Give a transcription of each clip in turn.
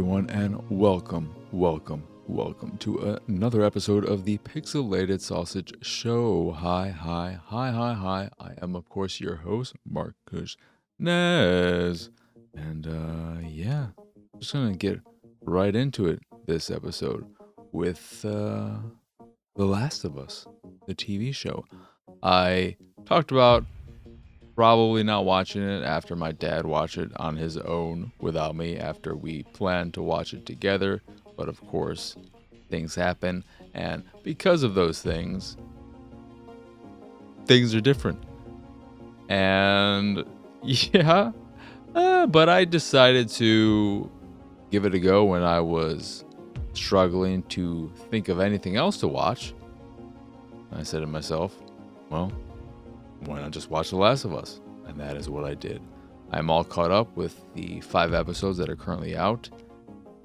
everyone, and welcome to another episode of the Pixelated Sausage Show. Hi. I am, of course, your host, Marcus Nez. And, just gonna get right into it this episode with The Last of Us, the TV show. I talked about probably not watching it after my dad watched it on his own without me after we planned to watch it together. But of course, things happen. And because of those things are different. And yeah, but I decided to give it a go when I was struggling to think of anything else to watch. I said to myself, well, why not just watch The Last of Us? And that is what I did. I'm all caught up with the 5 episodes that are currently out,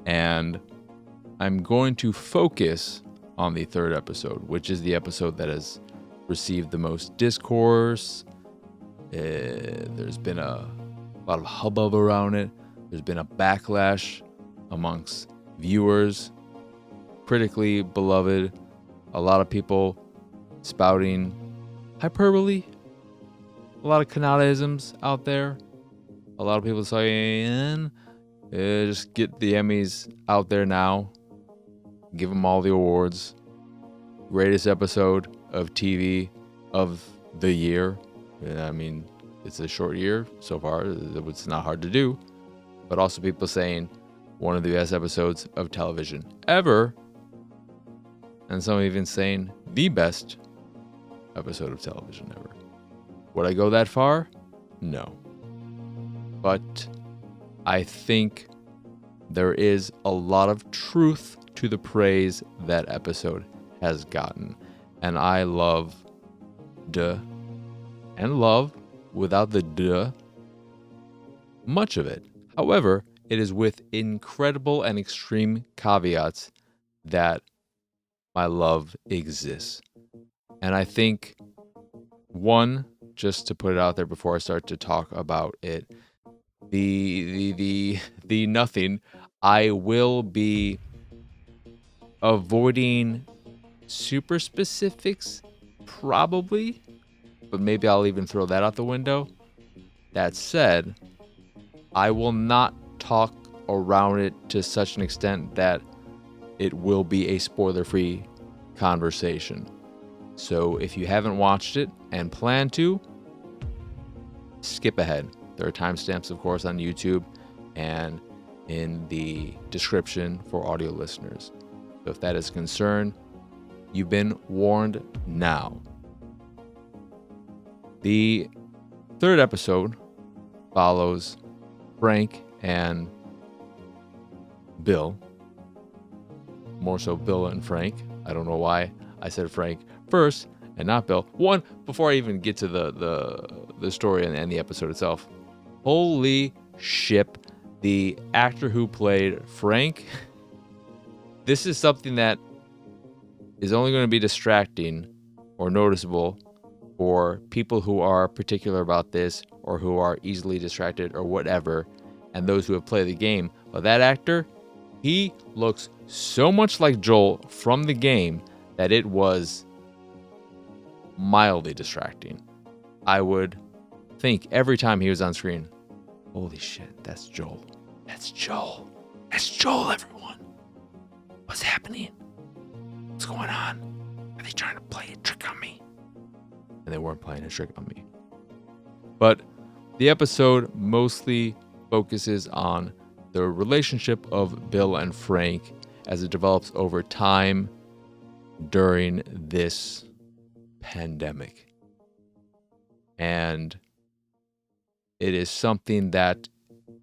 and I'm going to focus on the 3rd episode, which is the episode that has received the most discourse. There's been a lot of hubbub around it. There's been a backlash amongst viewers, critically beloved, a lot of people spouting hyperbole, a lot of canonisms out there, a lot of people saying, just get the Emmys out there now, give them all the awards, greatest episode of TV of the year. I mean, it's a short year so far, it's not hard to do, but also people saying one of the best episodes of television ever, and some even saying the best episode of television ever. Would I go that far? No. But I think there is a lot of truth to the praise that episode has gotten. And I love and love without the much of it. However, it is with incredible and extreme caveats that my love exists. And I think, one, just to put it out there before I start to talk about it, the nothing, I will be avoiding super specifics, probably, but maybe I'll even throw that out the window. That said, I will not talk around it to such an extent that it will be a spoiler-free conversation. So if you haven't watched it and plan to, skip ahead. There are timestamps, of course, on YouTube and in the description for audio listeners. So if that is a concern, you've been warned now. The 3rd episode follows Frank and Bill. More so Bill and Frank. I don't know why I said Frank first and not Bill. One, before I even get to the story and the episode itself. Holy shit. The actor who played Frank, this is something that is only going to be distracting or noticeable for people who are particular about this or who are easily distracted or whatever, and those who have played the game. But that actor, he looks so much like Joel from the game that it was mildly distracting. I would think every time he was on screen, holy shit, that's Joel. That's Joel, everyone. What's happening? What's going on? Are they trying to play a trick on me? And they weren't playing a trick on me. But the episode mostly focuses on the relationship of Bill and Frank as it develops over time during this pandemic. And it is something that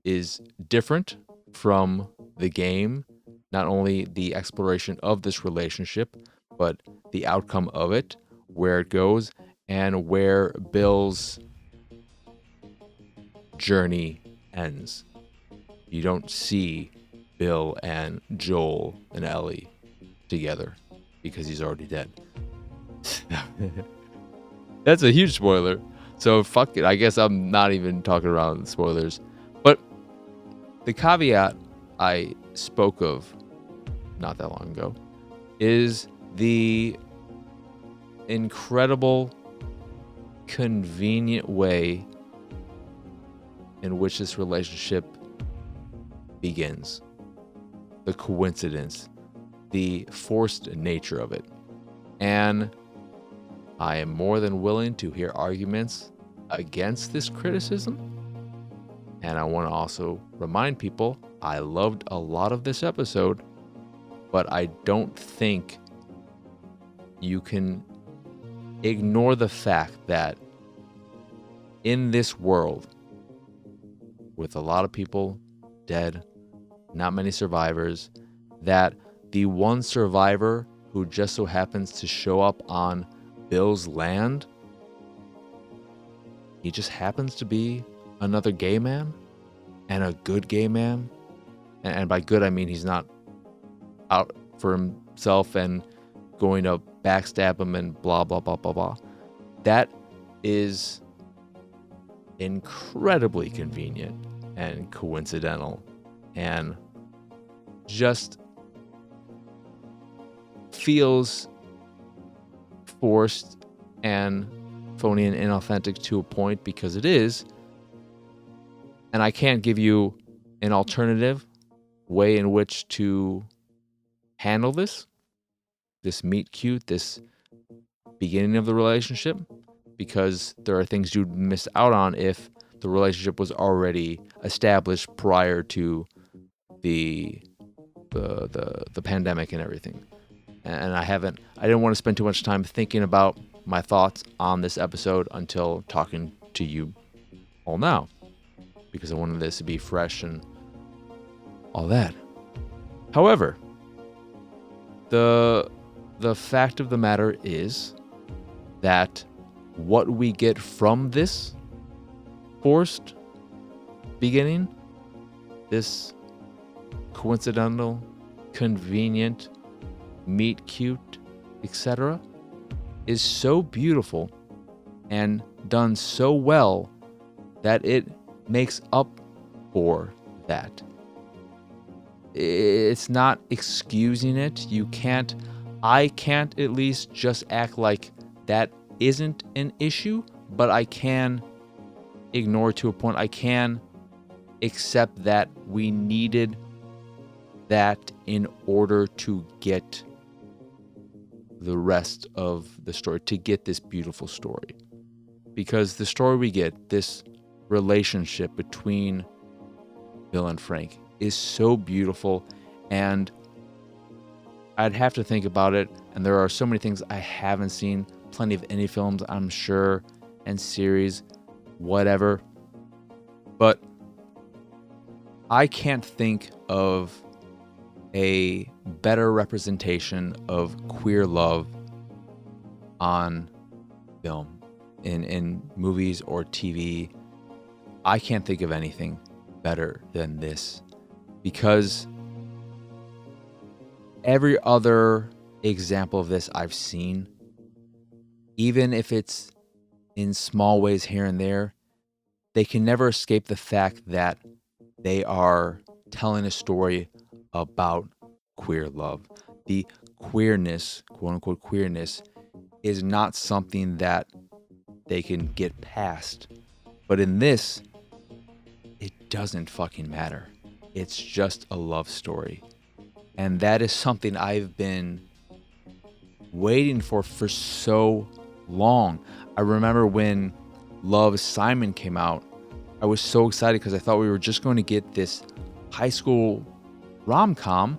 is different from the game. Not only the exploration of this relationship, but the outcome of it, where it goes, and where Bill's journey ends. You don't see Bill and Joel and Ellie together because he's already dead. That's a huge spoiler. So fuck it. I guess I'm not even talking around spoilers. But the caveat I spoke of not that long ago is the incredible, convenient way in which this relationship begins. The coincidence, the forced nature of it. And I am more than willing to hear arguments against this criticism. And I want to also remind people I loved a lot of this episode, but I don't think you can ignore the fact that in this world, with a lot of people dead, not many survivors, that the one survivor who just so happens to show up on Bill's land, he just happens to be another gay man, and a good gay man. And by good, I mean he's not out for himself and going to backstab him and blah, blah, blah, blah, blah. That is incredibly convenient and coincidental and just feels forced and phony and inauthentic to a point, because it is. And I can't give you an alternative way in which to handle this meet cute, this beginning of the relationship, because there are things you'd miss out on if the relationship was already established prior to the pandemic and everything. And I didn't want to spend too much time thinking about my thoughts on this episode until talking to you all now, because I wanted this to be fresh and all that. However, the fact of the matter is that what we get from this forced beginning, this coincidental, convenient, meet cute, etc., is so beautiful and done so well that it makes up for that. It's not excusing it. I can't at least just act like that isn't an issue, but I can ignore to a point. I can accept that we needed that in order to get the rest of the story, to get this beautiful story. Because the story we get, this relationship between Bill and Frank, is so beautiful, and I'd have to think about it, and there are so many things I haven't seen, plenty of indie films, I'm sure, and series, whatever, but I can't think of a better representation of queer love on film, in movies or TV. I can't think of anything better than this, because every other example of this I've seen, even if it's in small ways here and there, they can never escape the fact that they are telling a story about queer love. The queerness, quote unquote queerness, is not something that they can get past. But in this, it doesn't fucking matter. It's just a love story. And that is something I've been waiting for so long. I remember when Love, Simon came out, I was so excited because I thought we were just going to get this high school rom-com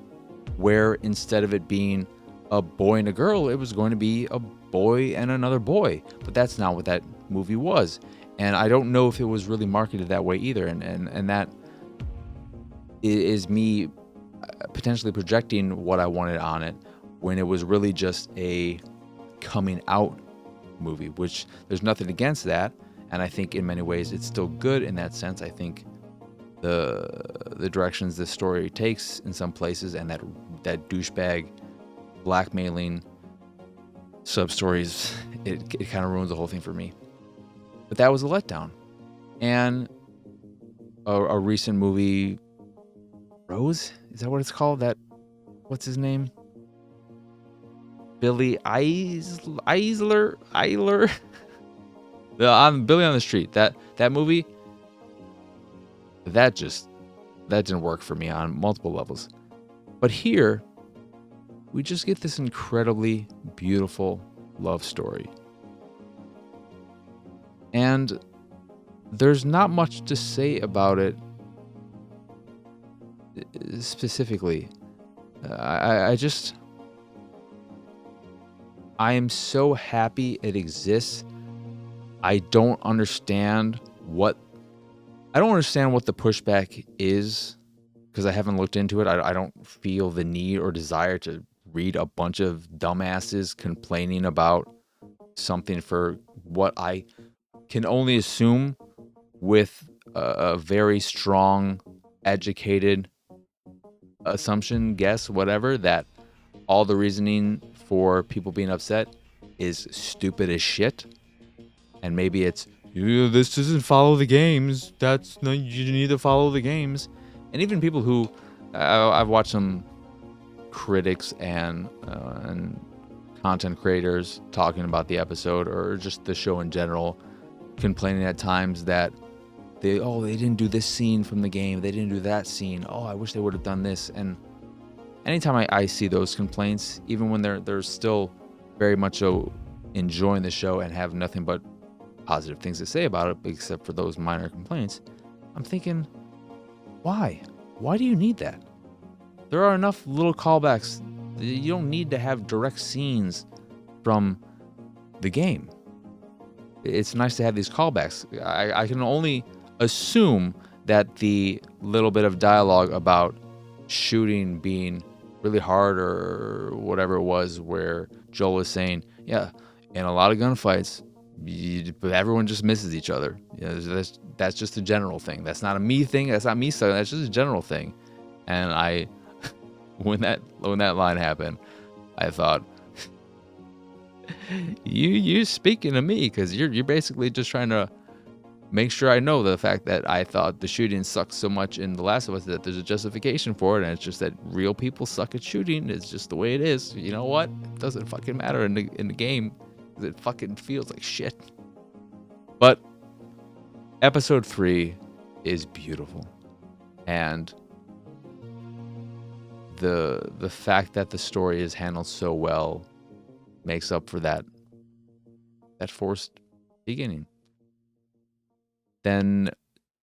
where instead of it being a boy and a girl, it was going to be a boy and another boy. But that's not what that movie was. And I don't know if it was really marketed that way either. And that is me potentially projecting what I wanted on it, when it was really just a coming out movie, which there's nothing against that. And I think in many ways it's still good in that sense. I think the directions this story takes in some places, and that douchebag blackmailing sub-stories, it kind of ruins the whole thing for me. But that was a letdown. And a recent movie Rose? Is that what it's called? What's his name? Billy Eisler? On Billy on the Street. That movie, that didn't work for me on multiple levels. But here, we just get this incredibly beautiful love story. And there's not much to say about it specifically. I am so happy it exists. I don't understand what the pushback is, because I haven't looked into it. I don't feel the need or desire to read a bunch of dumbasses complaining about something for what I can only assume with a very strong, educated assumption, guess, whatever, that all the reasoning for people being upset is stupid as shit. And maybe it's, this doesn't follow the games. You need to follow the games. And even people who, I've watched some critics and content creators talking about the episode or just the show in general, complaining at times that they didn't do this scene from the game, they didn't do that scene, I wish they would have done this. And anytime I see those complaints, even when they're still very much so enjoying the show and have nothing but positive things to say about it, except for those minor complaints, I'm thinking, why do you need that? There are enough little callbacks. You don't need to have direct scenes from the game. It's nice to have these callbacks. I can only assume that the little bit of dialogue about shooting being really hard or whatever it was, where Joel was saying, yeah, in a lot of gunfights, everyone just misses each other. That's just a general thing. That's not a me thing. That's not me saying. That's just a general thing. And when that line happened, I thought, you speaking to me, because you're basically just trying to make sure I know the fact that I thought the shooting sucks so much in The Last of Us that there's a justification for it, and it's just that real people suck at shooting. It's just the way it is. You know what? It doesn't fucking matter in the game. It fucking feels like shit. But episode 3 is beautiful, and the fact that the story is handled so well makes up for that forced beginning. Then,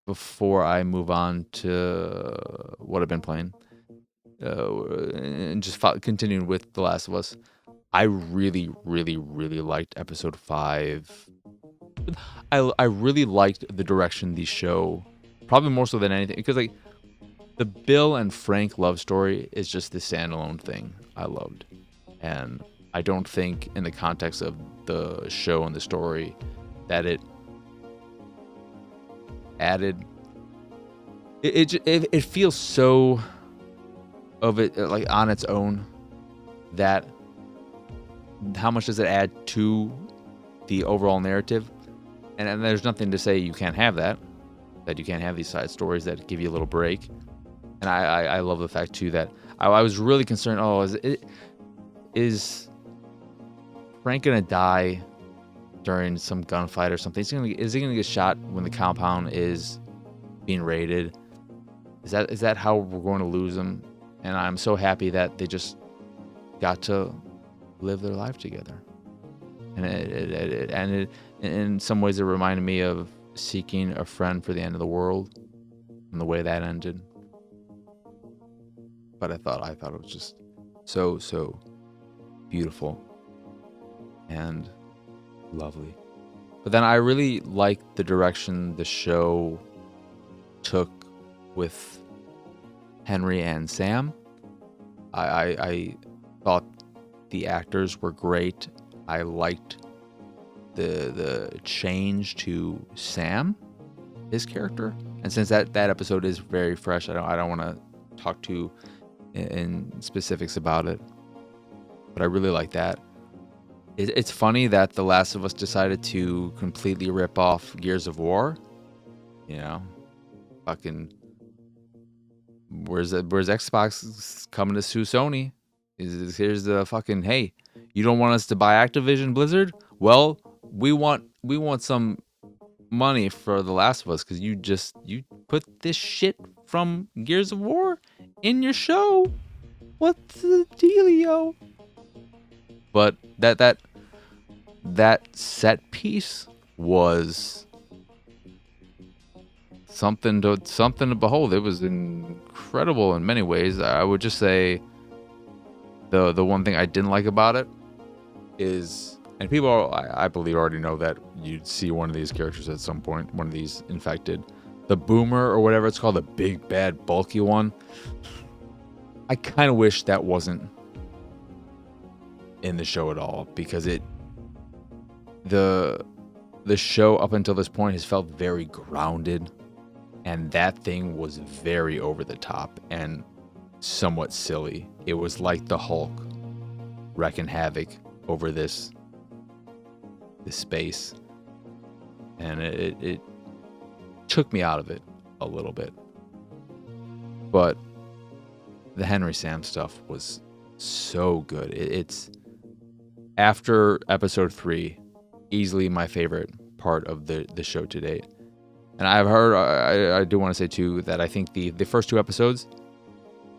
before I move on to what I've been playing, and just continuing with The Last of Us, I really, really, really liked episode 5. I really liked the direction the show, probably more so than anything, because like the Bill and Frank love story is just the standalone thing I loved, and I don't think in the context of the show and the story that it added. It feels so of it like on its own, that how much does it add to the overall narrative? And there's nothing to say you can't have that you can't have these side stories that give you a little break. And I love the fact too that I was really concerned, is Frank gonna die during some gunfight or something? Is he gonna get shot when the compound is being raided? Is that how we're going to lose him? And I'm so happy that they just got to live their life together. And it in some ways it reminded me of Seeking a Friend for the End of the World and the way that ended. But I thought it was just so beautiful and lovely. But then I really liked the direction the show took with Henry and Sam. I thought the actors were great. I liked the change to Sam, his character. And since that episode is very fresh, I don't want to talk too in specifics about it. But I really like that. It's funny that The Last of Us decided to completely rip off Gears of War. You know, fucking Where's Xbox coming to sue Sony? Here's the fucking, hey, you don't want us to buy Activision Blizzard? Well, we want some money for The Last of Us because you put this shit from Gears of War in your show. What's the dealio? But that set piece was something to behold. It was incredible in many ways. I would just say the one thing I didn't like about it is, and people I believe already know that you'd see one of these characters at some point, one of these infected, the boomer or whatever it's called, the big bad bulky one. I kind of wish that wasn't in the show at all, because the show up until this point has felt very grounded, and that thing was very over the top and somewhat silly. It was like the Hulk wreaking havoc over this space, and it took me out of it a little bit. But the Henry Sam stuff was so good. It's after episode 3, easily my favorite part of the show to date. And I've heard, I do want to say too, that I think the first 2 episodes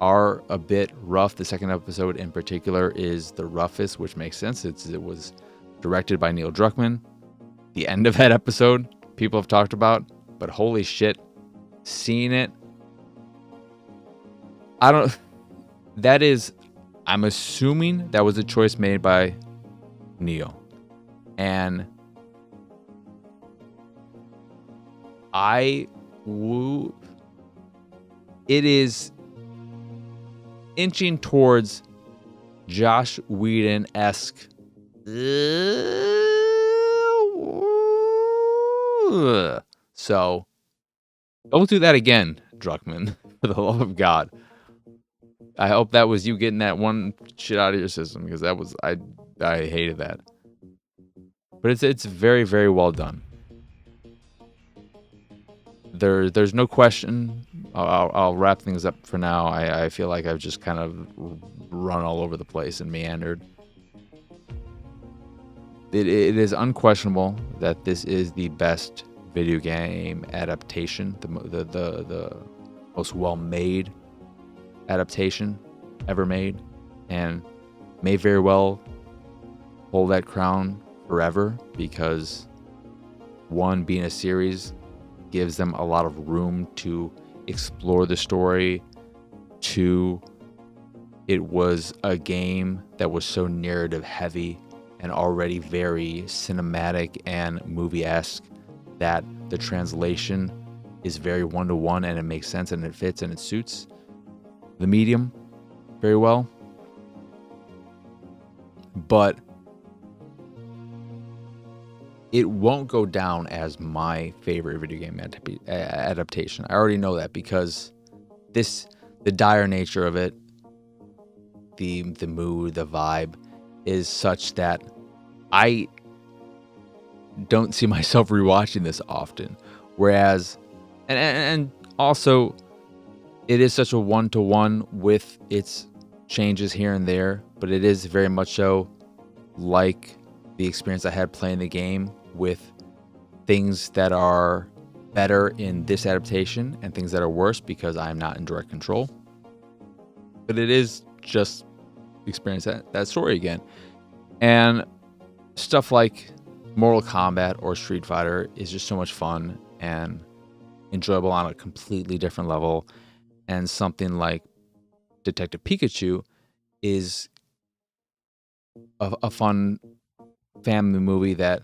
are a bit rough. The second episode in particular is the roughest, which makes sense. It was directed by Neil Druckmann. The end of that episode, people have talked about, but holy shit, seeing it, I'm assuming that was a choice made by Neil. And it is inching towards Joss Whedon-esque. So don't do that again, Druckmann, for the love of God. I hope that was you getting that one shit out of your system, because that was, I hated that. But it's very, very well done. There's no question. I'll wrap things up for now. I feel like I've just kind of run all over the place and meandered. It is unquestionable that this is the best video game adaptation, the most well-made adaptation ever made, and may very well hold that crown forever, because one, being a series gives them a lot of room to explore the story. 2, it was a game that was so narrative heavy and already very cinematic and movie-esque that the translation is very one-to-one, and it makes sense and it fits and it suits the medium very well. But it won't go down as my favorite video game adaptation. I already know that, because the dire nature of it, the mood, the vibe is such that I don't see myself rewatching this often. Whereas, and also, it is such a one-to-one with its changes here and there, but it is very much so like the experience I had playing the game, with things that are better in this adaptation and things that are worse because I'm not in direct control. But it is just experience that story again. And stuff like Mortal Kombat or Street Fighter is just so much fun and enjoyable on a completely different level. And something like Detective Pikachu is a fun family movie that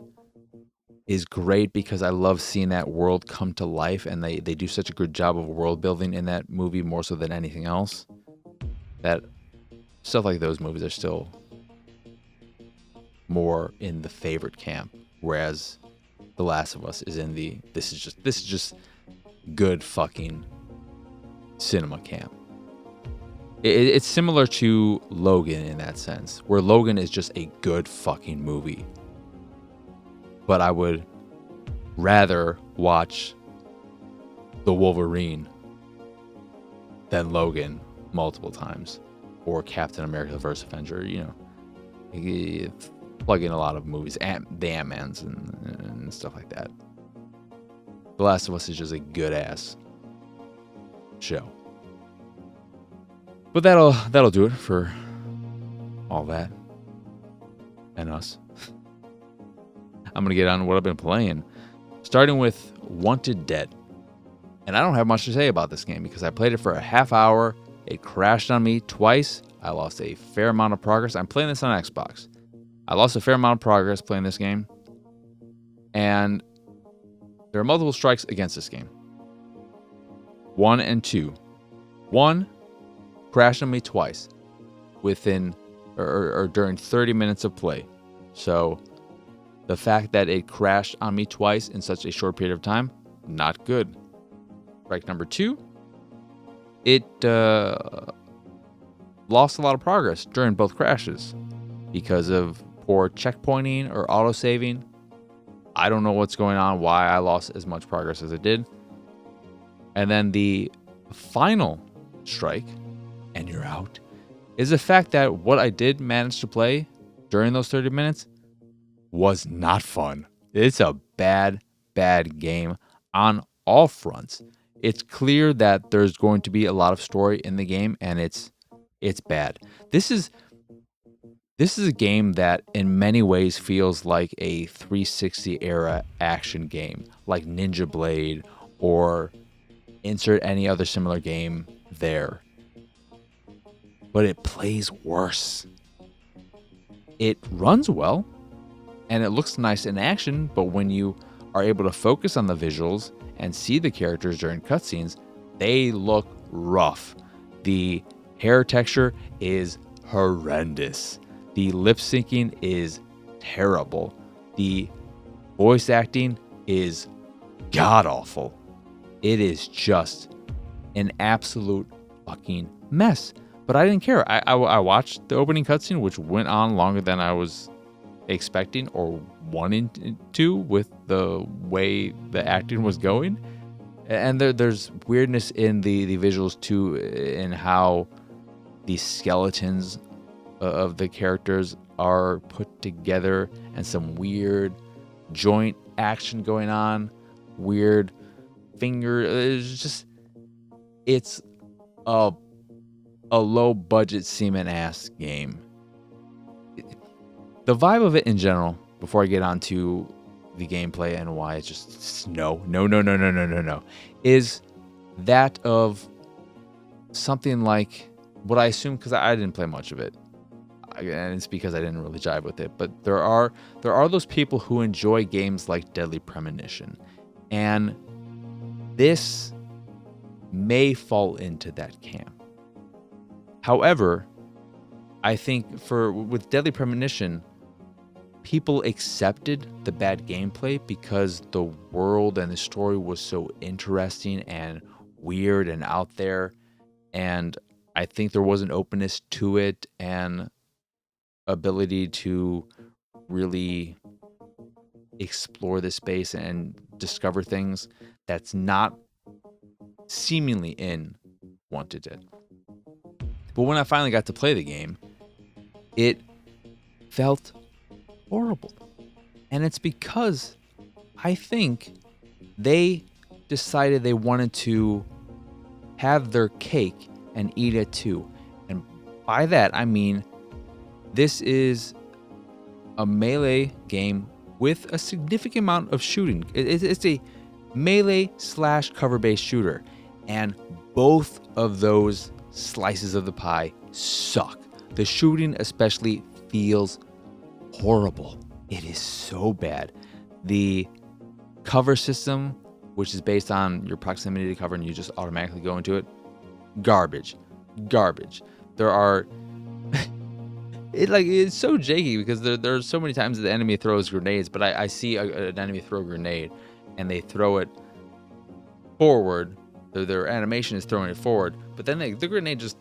is great, because I love seeing that world come to life, and they do such a good job of world building in that movie, more so than anything else, that stuff like those movies are still more in the favorite camp, whereas The Last of Us is in the this is just good fucking cinema camp. It's similar to Logan in that sense, where Logan is just a good fucking movie. But I would rather watch the Wolverine than Logan multiple times, or Captain America: The First Avenger. You plug in a lot of movies, the Ant-Mans and stuff like that. The Last of Us is just a good ass show. But that'll do it for all that and us. I'm gonna get on what I've been playing, starting with Wanted Dead. And I don't have much to say about this game because I played it for a half hour. It crashed on me twice. I lost a fair amount of progress. I'm playing this on Xbox. I lost a fair amount of progress playing this game. And there are multiple strikes against this game. 1 and 2. 1 crashed on me twice within or during 30 minutes of play. So the fact that it crashed on me twice in such a short period of time, not good. Strike number 2, it lost a lot of progress during both crashes because of poor checkpointing or autosaving. I don't know what's going on, why I lost as much progress as I did. And then the final strike, and you're out, is the fact that what I did manage to play during those 30 minutes was not fun. It's a bad game on all fronts. It's clear that there's going to be a lot of story in the game, and it's bad. This is a game that in many ways feels like a 360 era action game, like Ninja Blade or insert any other similar game there. But it plays worse. It runs well, and it looks nice in action, but when you are able to focus on the visuals and see the characters during cutscenes, they look rough. The hair texture is horrendous. The lip syncing is terrible. The voice acting is god awful. It is just an absolute fucking mess. But I didn't care. I watched the opening cutscene, which went on longer than I was expecting or wanting to with the way the acting was going. And there's weirdness in the visuals too, in how the skeletons of the characters are put together, and some weird joint action going on, weird finger. It's a low budget semen ass game. The vibe of it in general, before I get on to the gameplay and why it's just no, is that of something like what I assume, because I didn't play much of it, and it's because I didn't really jive with it. But there are those people who enjoy games like Deadly Premonition, and this may fall into that camp. However, I think with Deadly Premonition, people accepted the bad gameplay because the world and the story was so interesting and weird and out there, and I think there was an openness to it and ability to really explore the space and discover things that's not seemingly in Wanted Dead. But when I finally got to play the game, it felt horrible. And it's because I think they decided they wanted to have their cake and eat it too. And by that, I mean, this is a melee game with a significant amount of shooting. It's a melee / cover-based shooter. And both of those slices of the pie suck. The shooting especially feels horrible. It is so bad. The cover system, which is based on your proximity to cover and you just automatically go into it, garbage. There are it's so janky because there are so many times that the enemy throws grenades, but I see an enemy throw a grenade and they throw it forward. Their animation is throwing it forward, but then the grenade just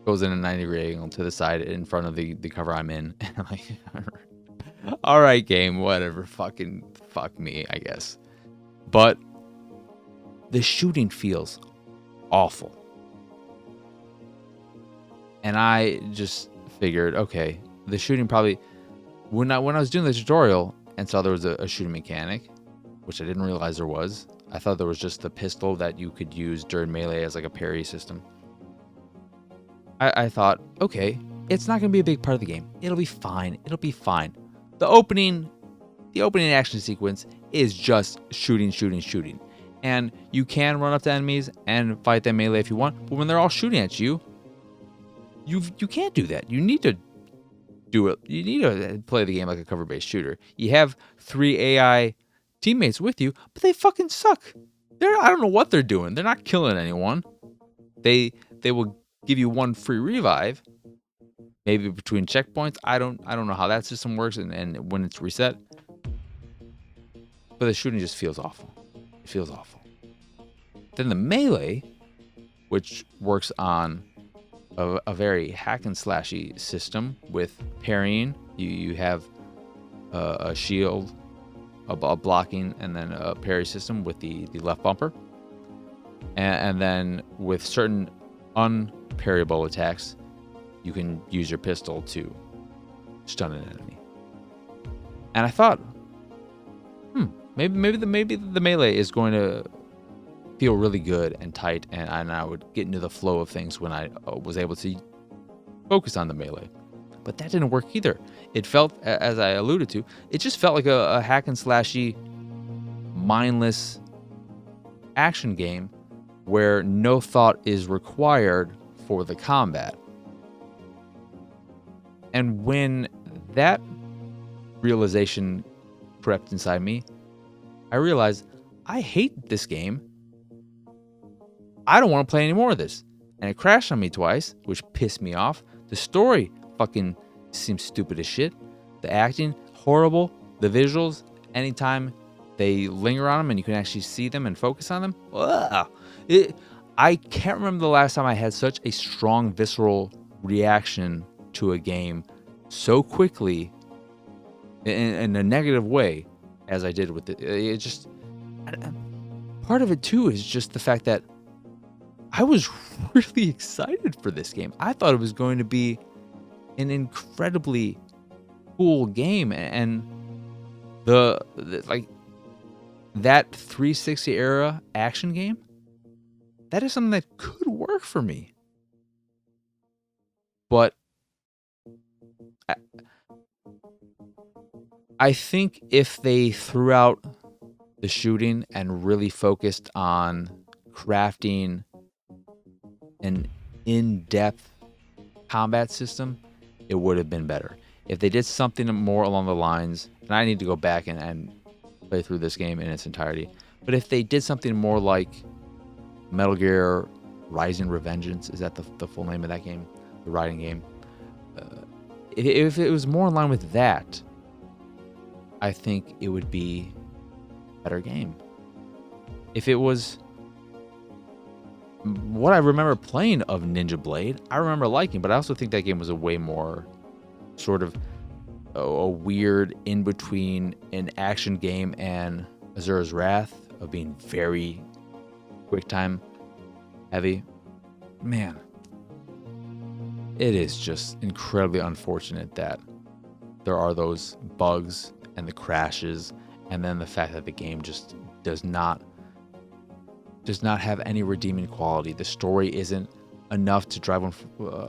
goes in a 90-degree angle to the side in front of the cover I'm in. Like, all right, game, whatever. Fucking fuck me, I guess. But the shooting feels awful. And I just figured, okay, the shooting probably when I was doing the tutorial and saw there was a shooting mechanic, which I didn't realize there was. I thought there was just the pistol that you could use during melee as like a parry system. I thought, okay, it's not going to be a big part of the game. It'll be fine. It'll be fine. The opening action sequence is just shooting. And you can run up to enemies and fight them melee if you want, but when they're all shooting at you, you can't do that. You need to do it. You need to play the game like a cover-based shooter. You have 3 AI teammates with you, but they fucking suck. I don't know what they're doing. They're not killing anyone. They will give you 1 free revive, maybe between checkpoints. I don't know how that system works and when it's reset. But the shooting just feels awful. It feels awful. Then the melee, which works on a very hack and slashy system with parrying. You have a shield, a blocking, and then a parry system with the left bumper. And then with certain unparryable attacks, you can use your pistol to stun an enemy. And I thought, maybe the melee is going to feel really good and tight, and I would get into the flow of things when I was able to focus on the melee. But that didn't work either. It felt, as I alluded to, it just felt like a hack and slashy, mindless action game where no thought is required for the combat. And when that realization crept inside me, I realized I hate this game. I don't want to play any more of this. And it crashed on me twice, which pissed me off. The story fucking seems stupid as shit. The acting, horrible. The visuals, anytime they linger on them and you can actually see them and focus on them. I can't remember the last time I had such a strong visceral reaction to a game so quickly in a negative way as I did with it. It just, part of it too is just the fact that I was really excited for this game. I thought it was going to be an incredibly cool game, and the like that 360 era action game, that is something that could work for me. But I think if they threw out the shooting and really focused on crafting an in-depth combat system, it would have been better. If they did something more along the lines, and I need to go back and play through this game in its entirety, but if they did something more like Metal Gear Rising Revengeance, is that the full name of that game? The riding game. If it was more in line with that, I think it would be a better game. If it was what I remember playing of Ninja Blade, I remember liking, but I also think that game was a way more sort of a weird in between an action game and Azura's Wrath of being very quick time heavy. Man, it is just incredibly unfortunate that there are those bugs and the crashes, and then the fact that the game just does not have any redeeming quality. The story isn't enough to drive one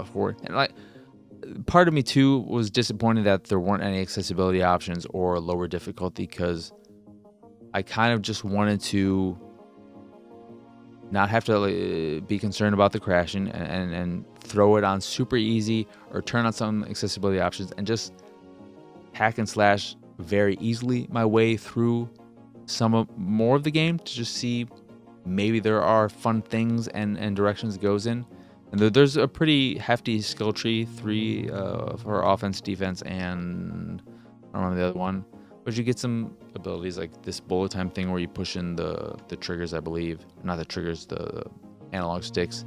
forward. And like, part of me too was disappointed that there weren't any accessibility options or lower difficulty, because I kind of just wanted to not have to be concerned about the crashing and throw it on super easy or turn on some accessibility options and just hack and slash very easily my way through more of the game to just see maybe there are fun things and directions it goes in. And there's a pretty hefty skill tree, 3 for offense, defense, and I don't remember the other one. But you get some abilities like this bullet time thing where you push in the triggers, I believe. Not the triggers, the analog sticks.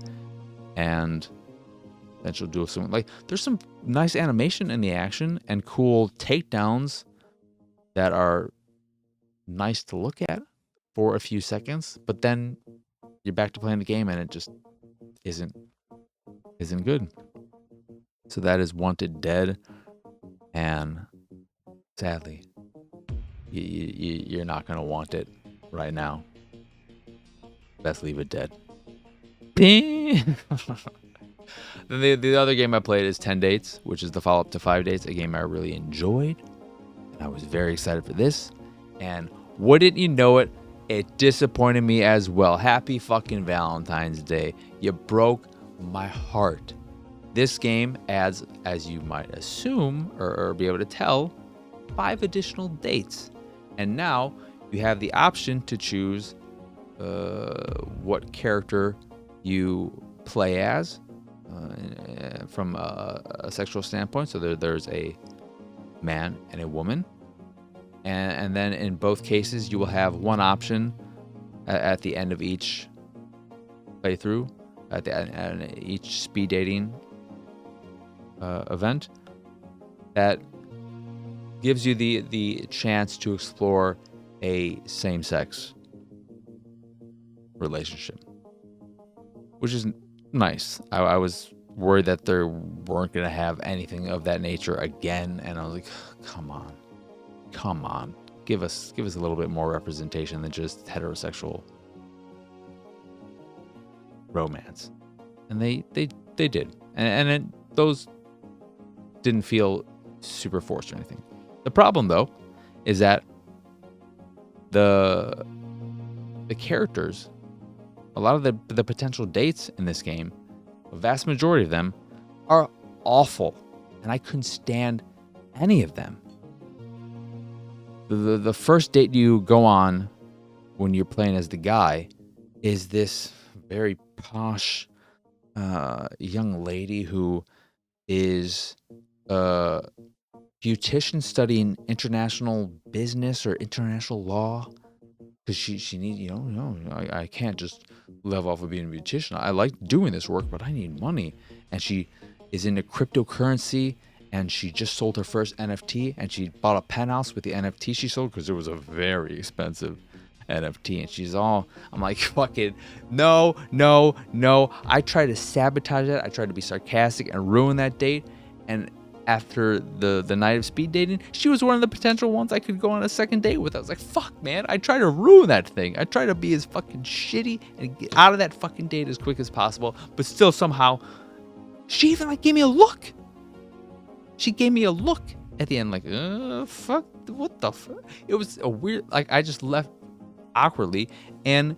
And then she'll do something. Like, there's some nice animation in the action and cool takedowns that are nice to look at for a few seconds. But then you're back to playing the game and it just isn't good. So that is Wanted Dead, and sadly, you're not gonna want it right now. Best leave it dead. Then the other game I played is 10 Dates, which is the follow-up to 5 Dates, a game I really enjoyed. And I was very excited for this. And wouldn't you know it, it disappointed me as well. Happy fucking Valentine's Day. You broke my heart. This game adds, as you might assume or be able to tell, 5 additional dates. And now you have the option to choose what character you play as from a sexual standpoint. So there's a man and a woman. And then in both cases, you will have one option at the end of each playthrough, at each speed dating event, that gives you the chance to explore a same-sex relationship, which is nice. I was worried that they weren't going to have anything of that nature again, and I was like, come on, give us a little bit more representation than just heterosexual romance. And they did, and those didn't feel super forced or anything. The problem, though, is that the characters, a lot of the potential dates in this game, a vast majority of them are awful, and I couldn't stand any of them. The first date you go on when you're playing as the guy is this very posh young lady who is a beautician studying international business or international law, because she needs, I can't just live off of being a beautician. I like doing this work, but I need money. And she is into cryptocurrency, and she just sold her first NFT, and she bought a penthouse with the NFT she sold because it was a very expensive NFT. And she's all, I'm like, fucking no. I tried to sabotage that. I tried to be sarcastic and ruin that date. And after the night of speed dating, she was one of the potential ones I could go on a second date with. I was like, fuck, man, I tried to ruin that thing. I tried to be as fucking shitty and get out of that fucking date as quick as possible, but still somehow, she even gave me a look. She gave me a look at the end, fuck, what the fuck? It was a weird, I just left awkwardly, and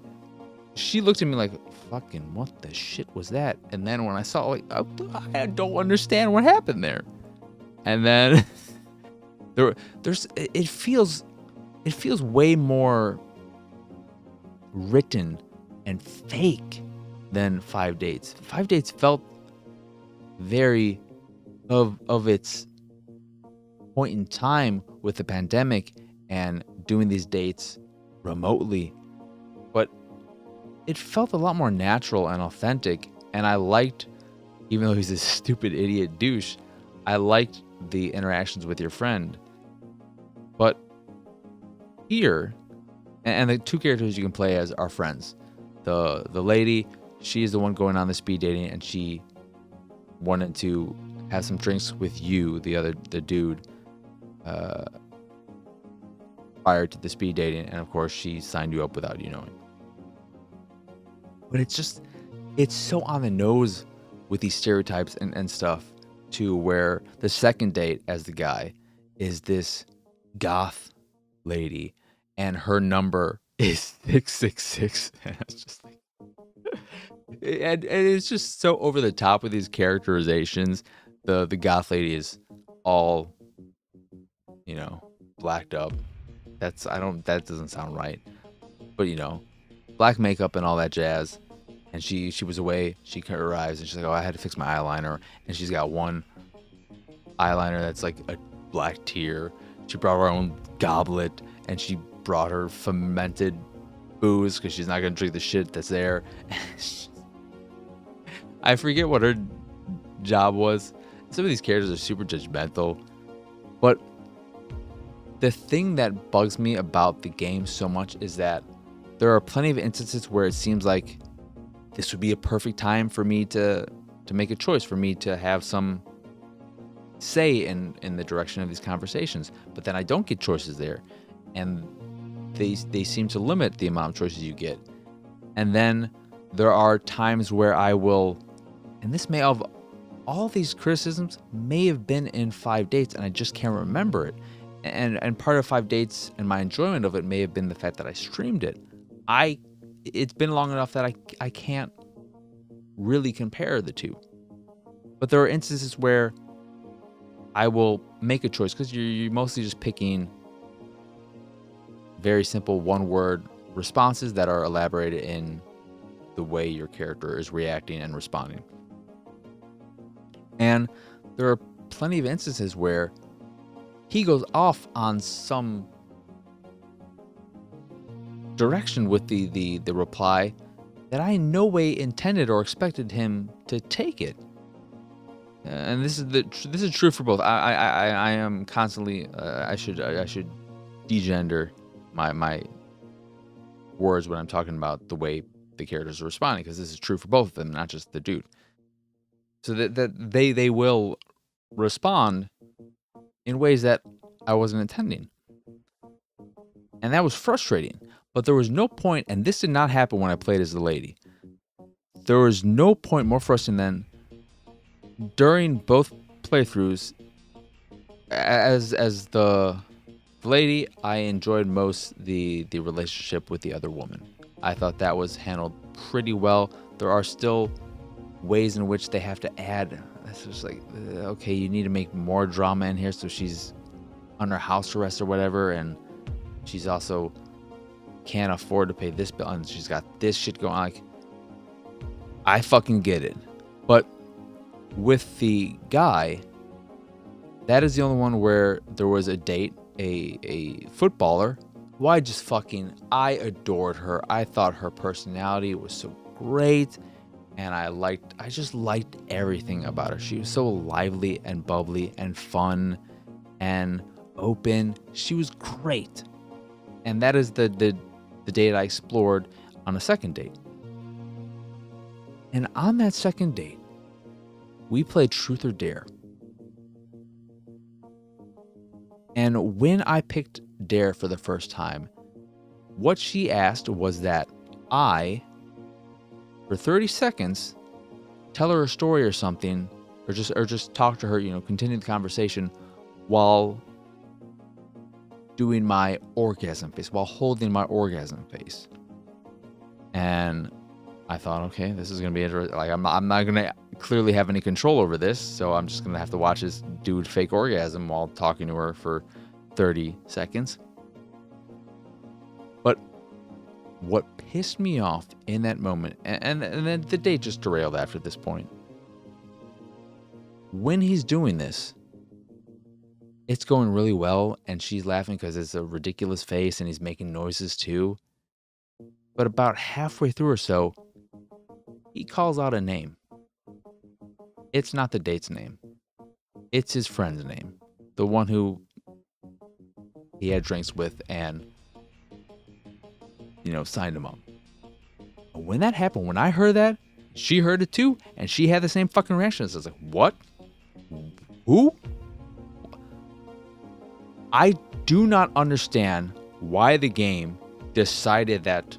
she looked at me like, fucking, what the shit was that? And then when I saw, I don't understand what happened there. And then it feels way more written and fake than 5 Dates. 5 Dates felt very of its point in time with the pandemic and doing these dates remotely, but it felt a lot more natural and authentic. And I liked, even though he's a stupid idiot douche, I liked the interactions with your friend. But here, and the 2 characters you can play as are friends. The lady, she is the one going on the speed dating, and she wanted to have some drinks with you, the dude, prior to the speed dating, and of course she signed you up without you knowing. But it's so on the nose with these stereotypes and stuff, to where the second date as the guy is this goth lady, and her number is 666. And it's just like, and it's just so over the top with these characterizations. The goth lady is all, blacked up. That doesn't sound right. But black makeup and all that jazz. And she was away. She arrives and she's like, oh, I had to fix my eyeliner. And she's got one eyeliner that's like a black tear. She brought her own goblet, and she brought her fermented booze because she's not going to drink the shit that's there. I forget what her job was. Some of these characters are super judgmental. But the thing that bugs me about the game so much is that there are plenty of instances where it seems like this would be a perfect time for me to make a choice, for me to have some say in the direction of these conversations. But then I don't get choices there, and they seem to limit the amount of choices you get. And then there are times where I will, and this may have, all these criticisms may have been in 5 dates and I just can't remember it. And part of 5 dates and my enjoyment of it may have been the fact that I streamed it. It's been long enough that I can't really compare the two. But there are instances where I will make a choice, because you're mostly just picking very simple one-word responses that are elaborated in the way your character is reacting and responding. And there are plenty of instances where he goes off on some direction with the reply that I in no way intended or expected him to take it. And this is true for both. I am constantly I should degender my words when I'm talking about the way the characters are responding, because this is true for both of them, not just the dude. So that they will respond in ways that I wasn't intending. And that was frustrating. But there was no point, and this did not happen when I played as the lady. There was no point more frustrating than during both playthroughs, as the lady, I enjoyed most the relationship with the other woman. I thought that was handled pretty well. There are still ways in which they have to add. It's just like, okay, you need to make more drama in here, so she's under house arrest or whatever, and she's also can't afford to pay this bill, and she's got this shit going on. Like, I fucking get it. But with the guy, that is the only one where there was a date, a footballer who I adored her. I thought her personality was so great, and I just liked everything about her. She was so lively and bubbly and fun and open. She was great. And that is the date I explored on a second date. And on that second date, we played Truth or Dare. And when I picked Dare for the first time, what she asked was that I, for 30 seconds, tell her a story or something, or just talk to her, continue the conversation while doing my orgasm face, while holding my orgasm face. And I thought, okay, this is gonna be interesting. Like, I'm not gonna clearly have any control over this, so I'm just gonna have to watch this dude fake orgasm while talking to her for 30 seconds. But what pissed me off in that moment, and then the date just derailed after this point. When he's doing this, it's going really well, and she's laughing because it's a ridiculous face, and he's making noises too. But about halfway through or so, he calls out a name. It's not the date's name. It's his friend's name. The one who he had drinks with and, signed him up. When that happened, when I heard that, she heard it too, and she had the same fucking reaction. So I was like, what? Who? I do not understand why the game decided that.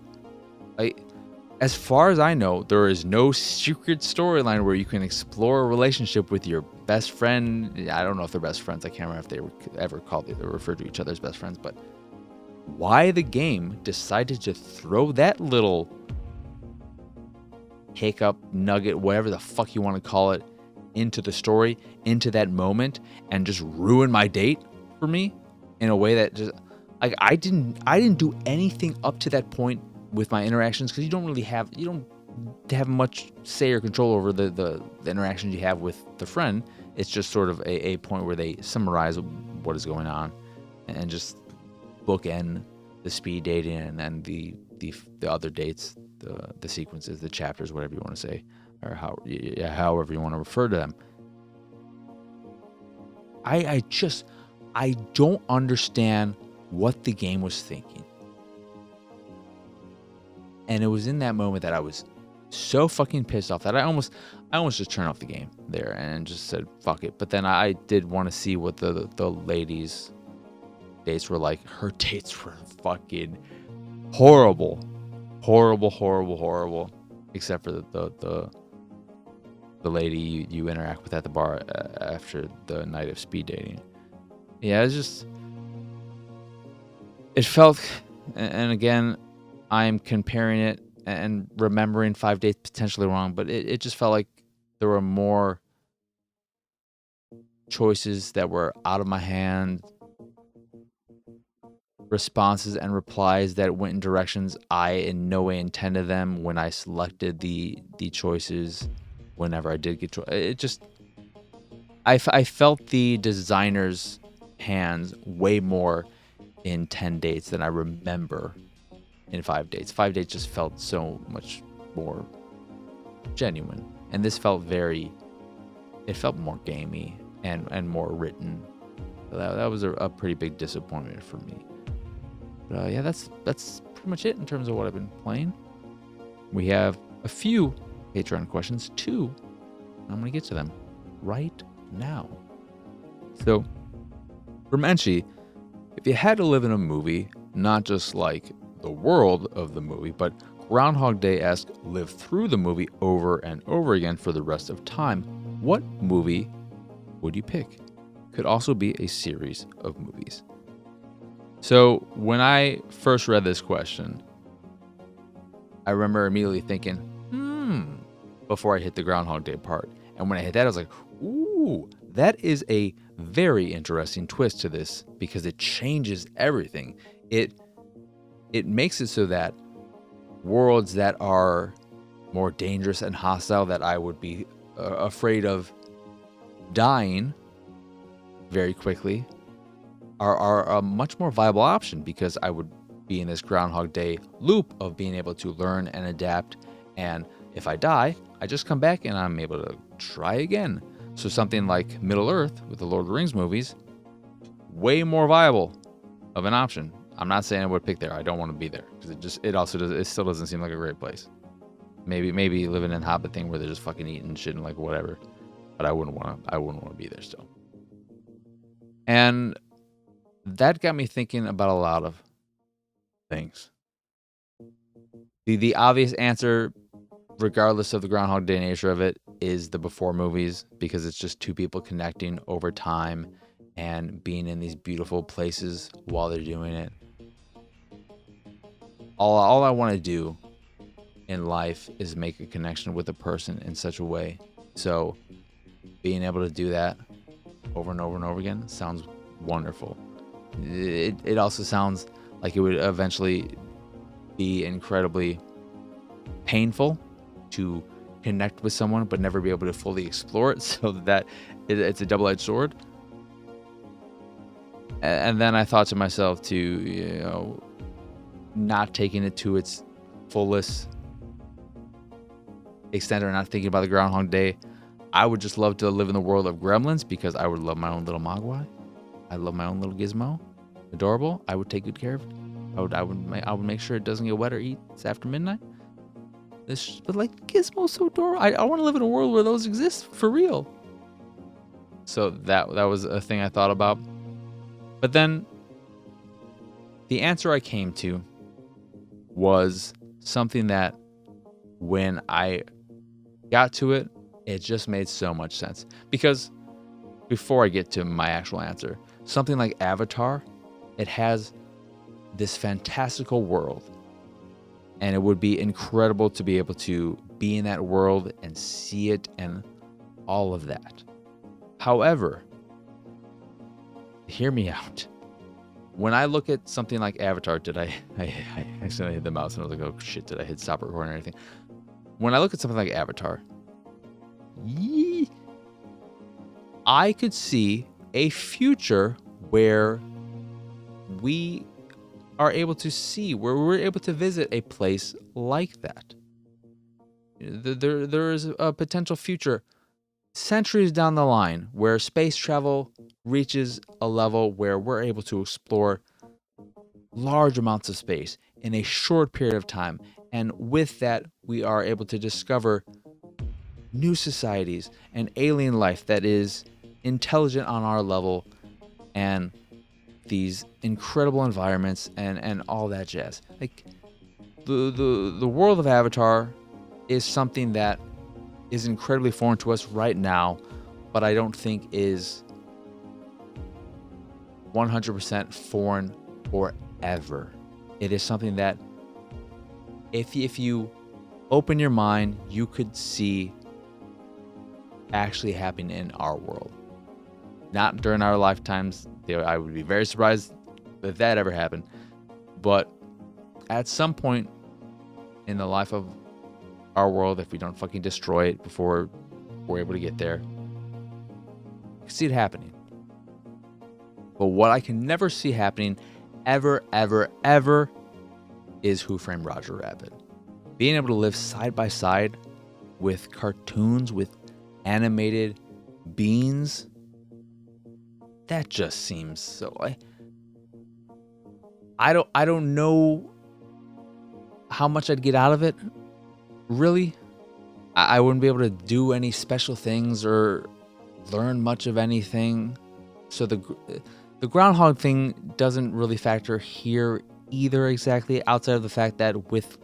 As far as I know, there is no secret storyline where you can explore a relationship with your best friend. I don't know if they're best friends. I can't remember if they were ever called it or referred to each other as best friends. But why the game decided to throw that little hiccup, nugget, whatever the fuck you want to call it, into the story, into that moment, and just ruin my date for me in a way that just, like, I didn't do anything up to that point with my interactions, because you don't have much say or control over the interactions you have with the friend. It's just sort of a point where they summarize what is going on and just bookend the speed dating and then the other dates, the sequences, the chapters, whatever you want to say, or however you want to refer to them. I don't understand what the game was thinking. And it was in that moment that I was so fucking pissed off that I almost just turned off the game there and just said fuck it. But then I did want to see what the ladies' dates were like. Her dates were fucking horrible, horrible, horrible, horrible. Except for the lady you interact with at the bar after the night of speed dating. Yeah, it's just it felt, and again, I'm comparing it and remembering 5 dates potentially wrong, but it just felt like there were more choices that were out of my hand, responses and replies that went in directions I in no way intended them when I selected the choices. Whenever I did get it just I felt the designer's hands way more in 10 dates than I remember in 5 dates. 5 dates just felt so much more genuine, and this felt it felt more gamey and more written. That was a pretty big disappointment for me. But yeah, that's pretty much it in terms of what I've been playing. We have a few Patreon questions, 2. I'm gonna get to them right now. So, from Enchi, if you had to live in a movie, not just like the world of the movie, but Groundhog Day-esque live through the movie over and over again for the rest of time, what movie would you pick? Could also be a series of movies. So when I first read this question, I remember immediately thinking, before I hit the Groundhog Day part. And when I hit that, I was like, ooh, that is a very interesting twist to this because it changes everything. It makes it so that worlds that are more dangerous and hostile, that I would be afraid of dying very quickly, are a much more viable option because I would be in this Groundhog Day loop of being able to learn and adapt. And if I die, I just come back and I'm able to try again. So something like Middle Earth with the Lord of the Rings movies, way more viable of an option. I'm not saying I would pick there. I don't want to be there because it still doesn't seem like a great place. Maybe living in Hobbit thing where they're just fucking eating shit and like whatever. But I wouldn't want to be there still. And that got me thinking about a lot of things. The obvious answer, regardless of the Groundhog Day nature of it, is the before movies because it's just two people connecting over time and being in these beautiful places while they're doing it. All I want to do in life is make a connection with a person in such a way. So being able to do that over and over and over again sounds wonderful. It also sounds like it would eventually be incredibly painful to connect with someone but never be able to fully explore it, so that it's a double-edged sword. And then I thought to myself to, not taking it to its fullest extent or not thinking about the Groundhog Day, I would just love to live in the world of Gremlins because I would love my own little Mogwai. I love my own little Gizmo. Adorable. I would take good care of it. I would make sure it doesn't get wet or eats after midnight. But like Gizmo's so adorable. I want to live in a world where those exist for real. So that was a thing I thought about. But then the answer I came to was something that when I got to it, it just made so much sense. Because before I get to my actual answer, something like Avatar, it has this fantastical world. And it would be incredible to be able to be in that world and see it and all of that. However, hear me out. When I look at something like Avatar, I accidentally hit the mouse and I was like, oh shit, did I hit stop recording or anything? When I look at something like Avatar, I could see a future where we are able to see, where we're able to visit a place like that. There is a potential future centuries down the line where space travel reaches a level where we're able to explore large amounts of space in a short period of time And with that, we are able to discover new societies and alien life that is intelligent on our level, and these incredible environments and all that jazz. Like the world of Avatar is something that is incredibly foreign to us right now, but I don't think is 100% foreign forever. It is something that if you open your mind, you could see actually happening in our world. Not during our lifetimes. I would be very surprised if that ever happened. But at some point in the life of our world, if we don't fucking destroy it before we're able to get there, I can see it happening. But what I can never see happening ever, ever, ever is Who Framed Roger Rabbit. Being able to live side by side with cartoons, with animated beings, that just seems so. I don't know how much I'd get out of it. Really, I wouldn't be able to do any special things or learn much of anything. So the groundhog thing doesn't really factor here either, exactly, outside of the fact that with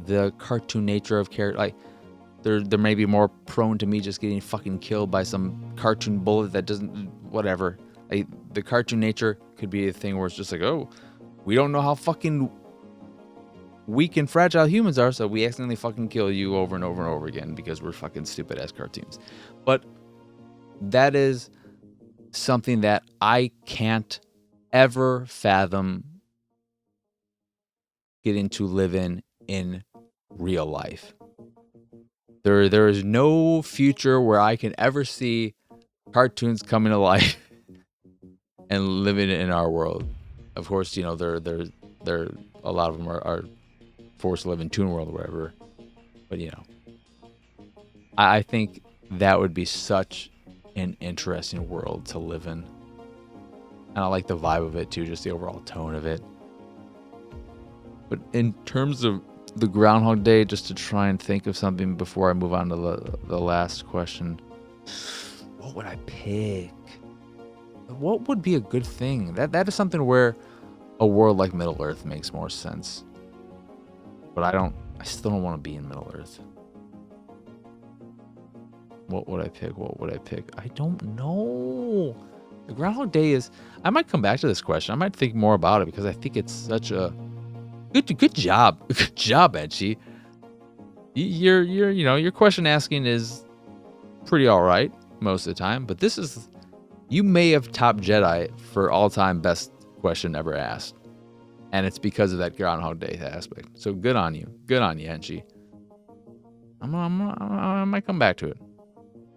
the cartoon nature of character, like there may be more prone to me just getting fucking killed by some cartoon bullet that doesn't, whatever. Like, the cartoon nature could be a thing where it's just like, oh, we don't know how fucking weak and fragile humans are, so we accidentally fucking kill you over and over and over again because we're fucking stupid ass cartoons. But that is something that I can't ever fathom getting to live in real life. There is no future where I can ever see cartoons coming to life and living in our world. Of course, you know, there a lot of them are forced to live in Toon World or whatever. But you know, I think that would be such an interesting world to live in. And I like the vibe of it too, just the overall tone of it. But in terms of the Groundhog Day, just to try and think of something before I move on to the last question, what would I pick? What would be a good thing? That is something where a world like Middle Earth makes more sense. But I still don't want to be in Middle Earth. What would I pick? I don't know. The Groundhog Day is... I might come back to this question. I might think more about it because I think it's such a... Good job. Good job, Edgy. Your question asking is pretty all right most of the time, but this is... You may have topped Jedi for all-time best question ever asked. And it's because of that Groundhog Day aspect. So good on you. Good on you, Enchi. I might come back to it.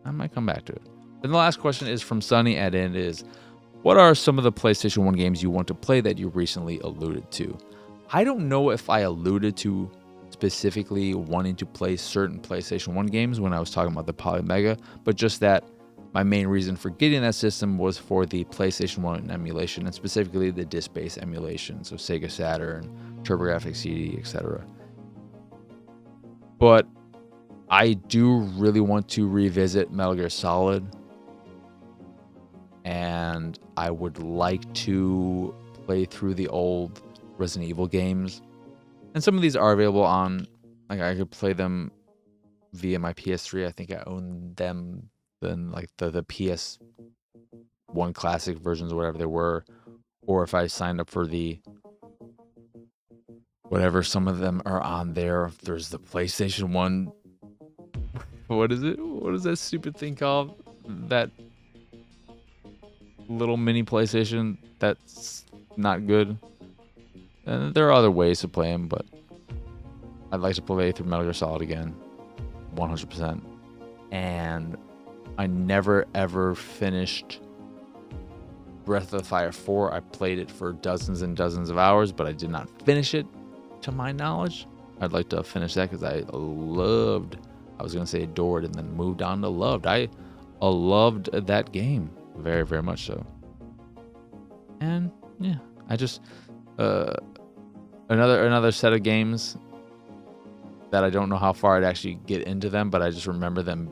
Then the last question is from Sunny, and it is, what are some of the PlayStation 1 games you want to play that you recently alluded to? I don't know if I alluded to specifically wanting to play certain PlayStation 1 games when I was talking about the Polymega, but just that my main reason for getting that system was for the PlayStation 1 emulation, and specifically the disc-based emulation, so Sega Saturn, TurboGrafx CD, etc. But I do really want to revisit Metal Gear Solid, and I would like to play through the old Resident Evil games. And some of these are available on, like, I could play them via my PS3. I think I own them then, like the PS1 classic versions or whatever they were, or if I signed up for the whatever, some of them are on there. There's the PlayStation 1. What is it? What is that stupid thing called? That little mini PlayStation that's not good. And there are other ways to play them, but I'd like to play through Metal Gear Solid again, 100%. And I never ever finished Breath of the Fire 4. I played it for dozens and dozens of hours, but I did not finish it, to my knowledge. I'd like to finish that because I was going to say adored and then moved on to loved. I loved that game very, very much so. And yeah, I just... another set of games that I don't know how far I'd actually get into them, but I just remember them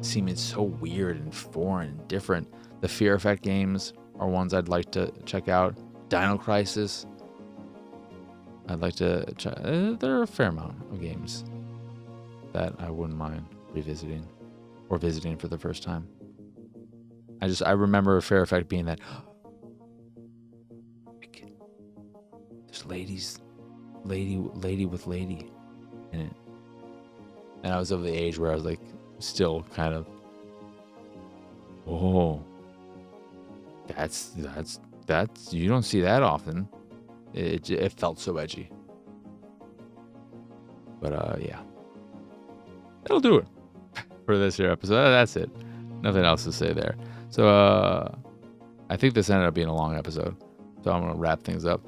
seeming so weird and foreign and different. The Fear Effect games are ones I'd like to check out. Dino Crisis. I'd like to check. There are a fair amount of games that I wouldn't mind revisiting or visiting for the first time. I remember Fair Effect being that there's lady with lady in it, and I was of the age where I was like still kind of, oh, that's you don't see that often. It felt so edgy, but yeah, that'll do it for this here episode. That's it. Nothing else to say there. So I think this ended up being a long episode, so I'm gonna wrap things up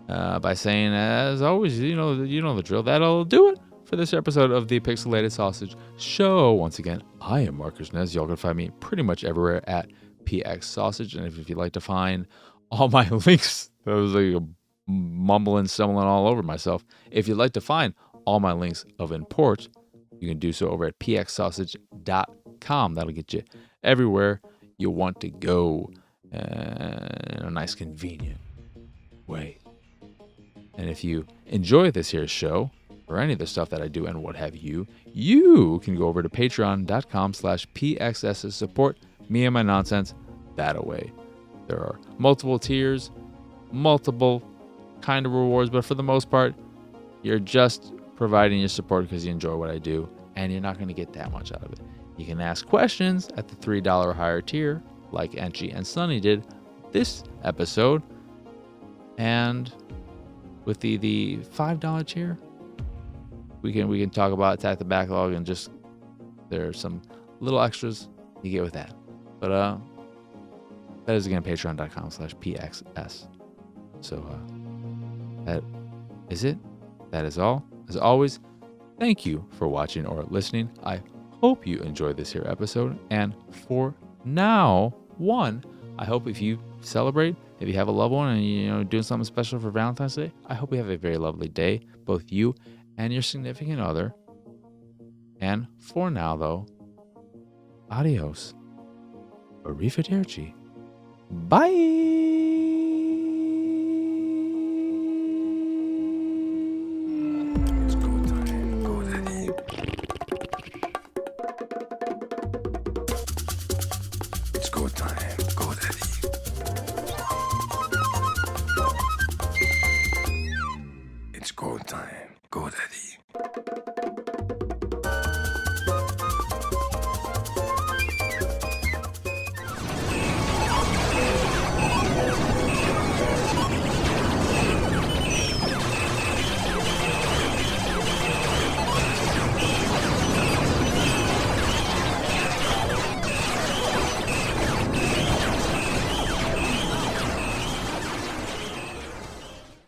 by saying, as always, you know the drill. That'll do it for this episode of the Pixelated Sausage Show. Once again, I am Marcus Nez. Y'all can find me pretty much everywhere at PX Sausage, and if you'd like to find all my links, that was like a mumbling, stumbling all over myself. If you'd like to find all my links of import, you can do so over at pxsausage.com. That'll get you everywhere you want to go in a nice, convenient way. And if you enjoy this here show or any of the stuff that I do and what have you, you can go over to patreon.com/pxs to support me and my nonsense that away. There are multiple tiers, multiple kind of rewards, but for the most part, you're just providing your support because you enjoy what I do, and you're not going to get that much out of it. You can ask questions at the $3 or higher tier, like Enchi and Sunny did this episode, and with the $5 tier, we can talk about Attack the Backlog, and just there's some little extras you get with that. But that is again patreon.com/pxs. So that is it. That is all. As always, thank you for watching or listening. I hope you enjoyed this here episode. And for now, I hope if you celebrate, if you have a loved one and you're doing something special for Valentine's Day, I hope you have a very lovely day, both you and your significant other. And for now, though, adios. Arrivederci. Bye. It's go time.